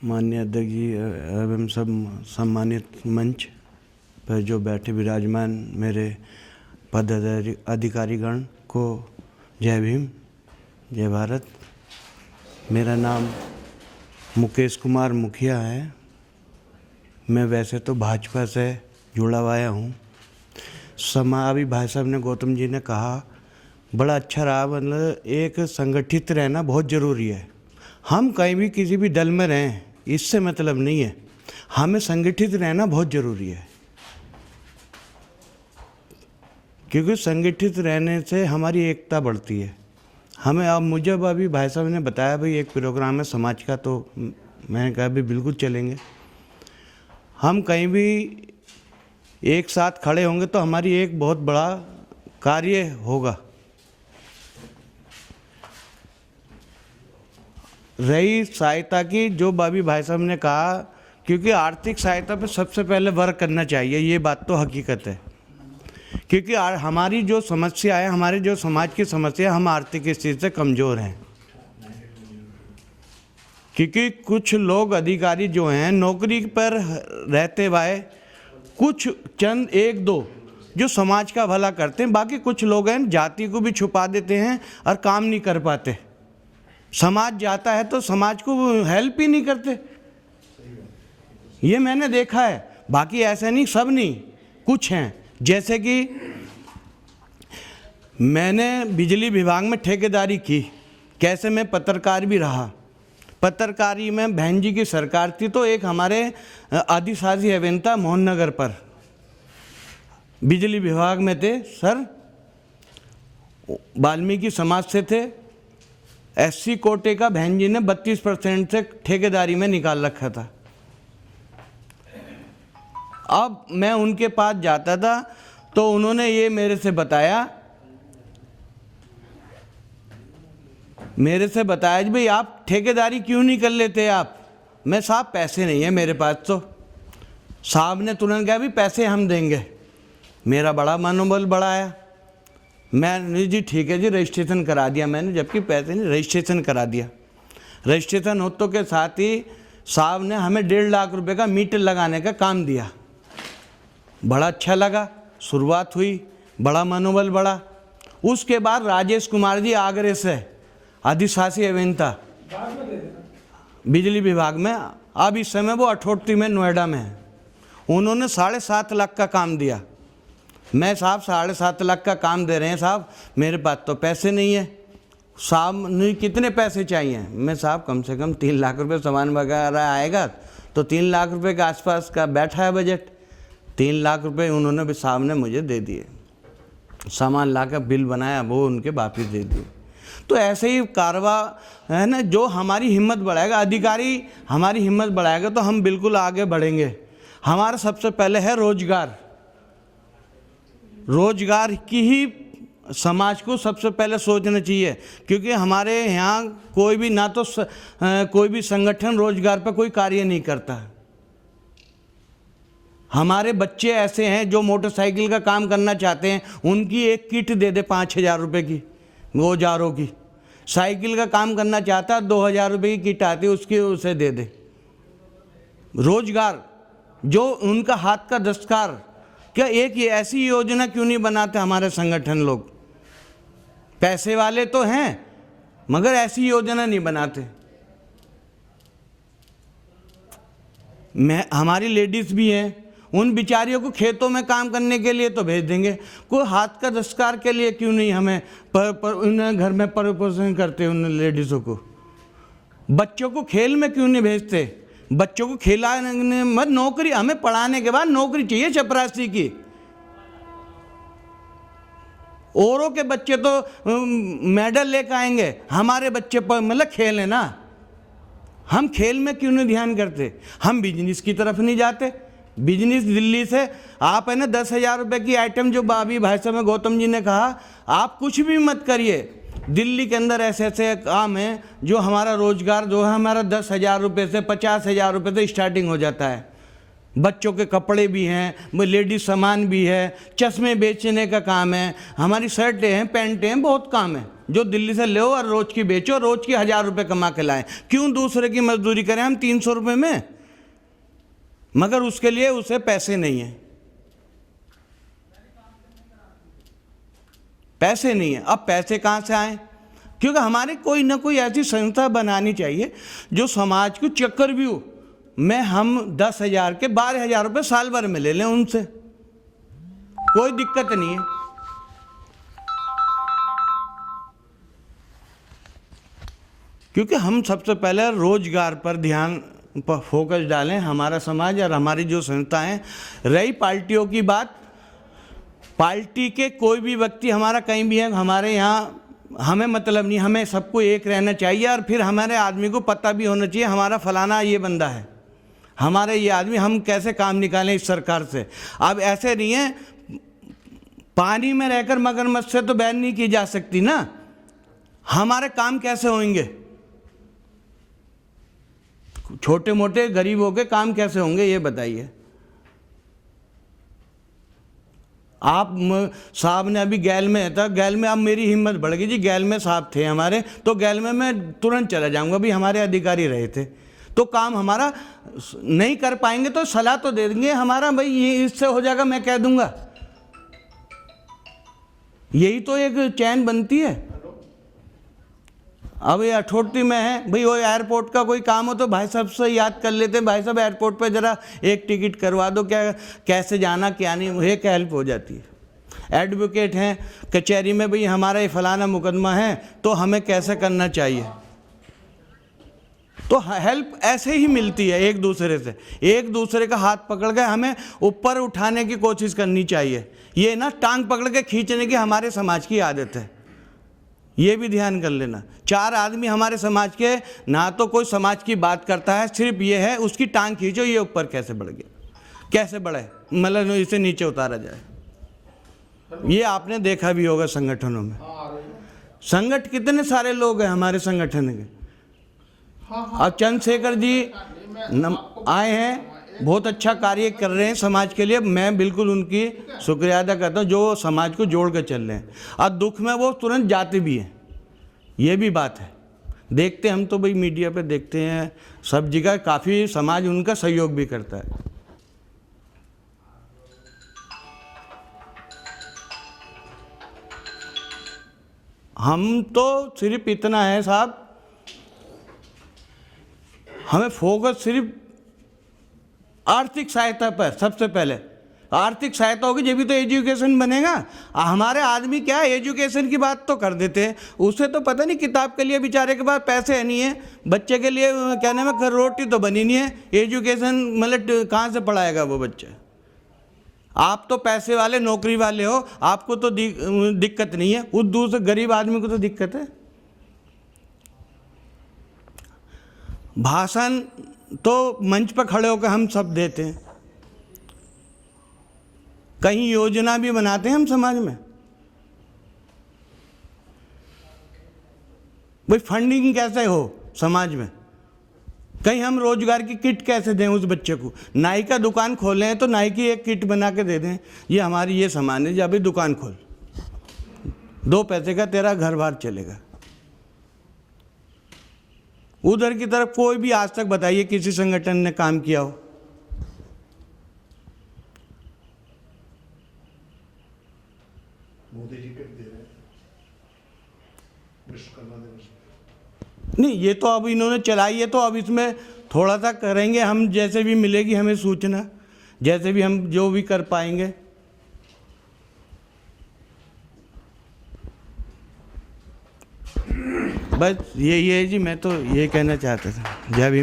माननीय अध्यक्ष जी एवं सब सम्मानित मंच पर जो बैठे विराजमान मेरे पदाधिकारीगण को जय भीम, जय भारत। मेरा नाम मुकेश कुमार मुखिया है। मैं वैसे तो भाजपा से जुड़ा हुआ हूँ। अभी भाई साहब ने, गौतम जी ने कहा, बड़ा अच्छा रहा। मतलब एक संगठित रहना बहुत ज़रूरी है। हम कहीं भी किसी भी दल में रहें, इससे मतलब नहीं है, हमें संगठित रहना बहुत ज़रूरी है, क्योंकि संगठित रहने से हमारी एकता बढ़ती है। हमें अब मुझे अभी भाई साहब ने बताया भाई एक प्रोग्राम है समाज का, तो मैंने कहा भी बिल्कुल चलेंगे। हम कहीं भी एक साथ खड़े होंगे तो हमारी एक बहुत बड़ा कार्य होगा। रही सहायता की, जो भाभी भाई साहब ने कहा, क्योंकि आर्थिक सहायता पे सबसे पहले वर्क करना चाहिए, ये बात तो हकीकत है। क्योंकि हमारी जो समस्या है, हमारे जो समाज की समस्या है, हम आर्थिक स्थिति से कमज़ोर हैं। क्योंकि कुछ लोग अधिकारी जो हैं नौकरी पर रहते हुए, कुछ चंद एक दो जो समाज का भला करते हैं, बाकी कुछ लोग हैं जाति को भी छुपा देते हैं और काम नहीं कर पाते। समाज जाता है तो समाज को हेल्प ही नहीं करते, ये मैंने देखा है। बाकी ऐसा नहीं, सब नहीं, कुछ हैं। जैसे कि मैंने बिजली विभाग में ठेकेदारी की, कैसे मैं पत्रकार भी रहा। पत्रकारी में बहन जी की सरकार थी, तो एक हमारे आदिवासी अभियंता मोहन नगर पर बिजली विभाग में थे सर, वाल्मीकि समाज से थे। एससी कोटे का बहन जी ने 32% से ठेकेदारी में निकाल रखा था। अब मैं उनके पास जाता था तो उन्होंने ये मेरे से बताया जी भाई आप ठेकेदारी क्यों नहीं कर लेते आप। मैं साहब पैसे नहीं है मेरे पास। तो साहब ने तुरंत कहा भी पैसे हम देंगे। मेरा बड़ा मनोबल बढ़ाया। मैं जी ठीक है जी, रजिस्ट्रेशन करा दिया मैंने, जबकि पैसे नहीं, रजिस्ट्रेशन करा दिया। रजिस्ट्रेशन होतों के साथ ही साहब ने हमें 1.5 लाख रुपए का मीटर लगाने का काम दिया। बड़ा अच्छा लगा, शुरुआत हुई, बड़ा मनोबल बढ़ा। उसके बाद राजेश कुमार जी आगरे से, आदिवासी अभियंता बिजली विभाग में, अब इस समय वो अठोटी में नोएडा में है, उन्होंने 7.5 लाख का काम दिया। मैं साहब 7.5 लाख का काम दे रहे हैं साहब, मेरे पास तो पैसे नहीं है। साहब नहीं, कितने पैसे चाहिए। मैं साहब कम से कम 3 लाख रुपए सामान वगैरह आएगा, तो 3 लाख रुपए के आसपास का बैठा है बजट। 3 लाख रुपए उन्होंने भी साहब ने मुझे दे दिए। सामान ला कर बिल बनाया, वो उनके वापिस दे दिए। तो ऐसे ही कारवा है ना, जो हमारी हिम्मत बढ़ाएगा, अधिकारी हमारी हिम्मत बढ़ाएगा तो हम बिल्कुल आगे बढ़ेंगे। हमारा सबसे पहले है रोजगार। रोजगार की ही समाज को सबसे पहले सोचना चाहिए, क्योंकि हमारे यहाँ कोई भी ना तो कोई भी संगठन रोजगार पर कोई कार्य नहीं करता। हमारे बच्चे ऐसे हैं जो मोटरसाइकिल का काम करना चाहते हैं, उनकी एक किट दे दे 5,000 रुपये की, वो जारों की। साइकिल का काम करना चाहता है, 2,000 रुपये की किट आती है, उसकी उसे दे दे। रोजगार, जो उनका हाथ का दस्तकार, क्या एक ये ऐसी योजना क्यों नहीं बनाते हमारे संगठन लोग। पैसे वाले तो हैं मगर ऐसी योजना नहीं बनाते। हमारी लेडीज भी हैं, उन बिचारियों को खेतों में काम करने के लिए तो भेज देंगे, कोई हाथ का दस्तकार के लिए क्यों नहीं हमें उन्हें घर में पोषण करते उन लेडीज़ों को। बच्चों को खेल में क्यों नहीं भेजते। बच्चों को खिलाने मत, नौकरी, हमें पढ़ाने के बाद नौकरी चाहिए चपरासी की। औरों के बच्चे तो मेडल लेकर आएंगे, हमारे बच्चे पर मतलब खेल है ना। हम खेल में क्यों नहीं ध्यान करते। हम बिजनेस की तरफ नहीं जाते। बिजनेस दिल्ली से आप है ना 10,000 रुपये की आइटम, जो अभी भाई साहब गौतम जी ने कहा, आप कुछ भी मत करिए। दिल्ली के अंदर ऐसे ऐसे काम हैं जो हमारा रोजगार जो है हमारा 10,000 रुपये से 50,000 रुपये से स्टार्टिंग हो जाता है। बच्चों के कपड़े भी हैं, लेडीज सामान भी है, चश्मे बेचने का काम है, हमारी शर्टें हैं, पैंटें हैं, बहुत काम है जो दिल्ली से लो और रोज की बेचो, रोज की 1000 रुपये कमा के लाएं। क्यों दूसरे की मजदूरी करें हम 300 रुपये में? मगर उसके लिए उसे पैसे नहीं है, पैसे नहीं है। अब पैसे कहाँ से आए? क्योंकि हमारे कोई ना कोई ऐसी संस्था बनानी चाहिए जो समाज को चक्रव्यूह में हम 10,000 के 12,000 रुपये साल भर में ले लें, उनसे कोई दिक्कत नहीं है। क्योंकि हम सबसे पहले रोजगार पर ध्यान पर फोकस डालें, हमारा समाज और हमारी जो संस्थाएं। रही पार्टियों की बात, पार्टी के कोई भी व्यक्ति हमारा कहीं भी है, हमारे यहाँ हमें मतलब नहीं, हमें सबको एक रहना चाहिए। और फिर हमारे आदमी को पता भी होना चाहिए हमारा फलाना ये बंदा है, हमारे ये आदमी, हम कैसे काम निकालें इस सरकार से। अब ऐसे नहीं है, पानी में रहकर मगरमच्छ से तो बैन नहीं की जा सकती ना, हमारे काम कैसे होंगे? छोटे मोटे गरीबों के काम कैसे होंगे ये बताइए। आप साहब ने अभी गैल में था, गैल में अब मेरी हिम्मत बढ़ गई जी, गैल में साहब थे हमारे, तो गैल में मैं तुरंत चला जाऊंगा, भी हमारे अधिकारी रहे थे, तो काम हमारा नहीं कर पाएंगे तो सलाह तो दे देंगे हमारा, भाई ये इससे हो जाएगा, मैं कह दूंगा। यही तो एक चैन बनती है। अब ये अठोटी में है भाई, वो एयरपोर्ट का कोई काम हो तो भाई साहब से याद कर लेते हैं, भाई साहब एयरपोर्ट पे ज़रा एक टिकट करवा दो, क्या कैसे जाना क्या नहीं, एक हेल्प हो जाती है। एडवोकेट हैं कचहरी में, भाई हमारा ये फलाना मुकदमा है तो हमें कैसे करना चाहिए, तो हेल्प ऐसे ही मिलती है एक दूसरे से, एक दूसरे का हाथ पकड़ के हमें ऊपर उठाने की कोशिश करनी चाहिए। ये ना टांग पकड़ के खींचने की हमारे समाज की आदत है, ये भी ध्यान कर लेना। 4 आदमी हमारे समाज के, ना तो कोई समाज की बात करता है, सिर्फ ये है उसकी टांग खींचो, ये ऊपर कैसे बढ़ गया, कैसे बढ़े, मतलब इसे नीचे उतारा जाए। ये आपने देखा भी होगा संगठनों में, संगठन कितने सारे लोग हैं हमारे संगठन के। अब चंद्रशेखर जी आए हैं, बहुत अच्छा कार्य कर रहे हैं समाज के लिए, मैं बिल्कुल उनकी शुक्रिया अदा करता हूँ, जो समाज को जोड़ कर चल रहे हैं। और दुख में वो तुरंत जाते भी हैं, ये भी बात है। देखते हम तो भाई मीडिया पे देखते हैं, सब जगह काफ़ी समाज उनका सहयोग भी करता है। हम तो सिर्फ इतना है साहब, हमें फोकस सिर्फ आर्थिक सहायता पर, सबसे पहले आर्थिक सहायता होगी जब भी तो एजुकेशन बनेगा। हमारे आदमी क्या है, एजुकेशन की बात तो कर देते हैं, उससे तो पता नहीं किताब के लिए बेचारे के पास पैसे नहीं है, बच्चे के लिए क्या नाम है रोटी तो बनी नहीं है, एजुकेशन मतलब कहाँ से पढ़ाएगा वो बच्चा। आप तो पैसे वाले नौकरी वाले हो, आपको तो दिक्कत नहीं है, उस दूसरे गरीब आदमी को तो दिक्कत है। भाषण तो मंच पर खड़े होकर हम सब देते हैं, कहीं योजना भी बनाते हैं हम समाज में, भाई फंडिंग कैसे हो समाज में, कहीं हम रोजगार की किट कैसे दें उस बच्चे को। नाई का दुकान खोले हैं तो नाई की एक किट बना के दे दें, ये हमारी ये सामान है, जब भी दुकान खोल 2 पैसे का तेरा घर बार चलेगा। उधर की तरफ कोई भी आज तक बताइए किसी संगठन ने काम किया हो। मोदी जी किट दे रहे हैं विश्वकर्मा दिवस नहीं, ये तो अब इन्होंने चलाई है, तो अब इसमें थोड़ा सा करेंगे हम, जैसे भी मिलेगी हमें सूचना, जैसे भी हम जो भी कर पाएंगे। बस यही है जी, मैं तो ये कहना चाहता था। जय भीम।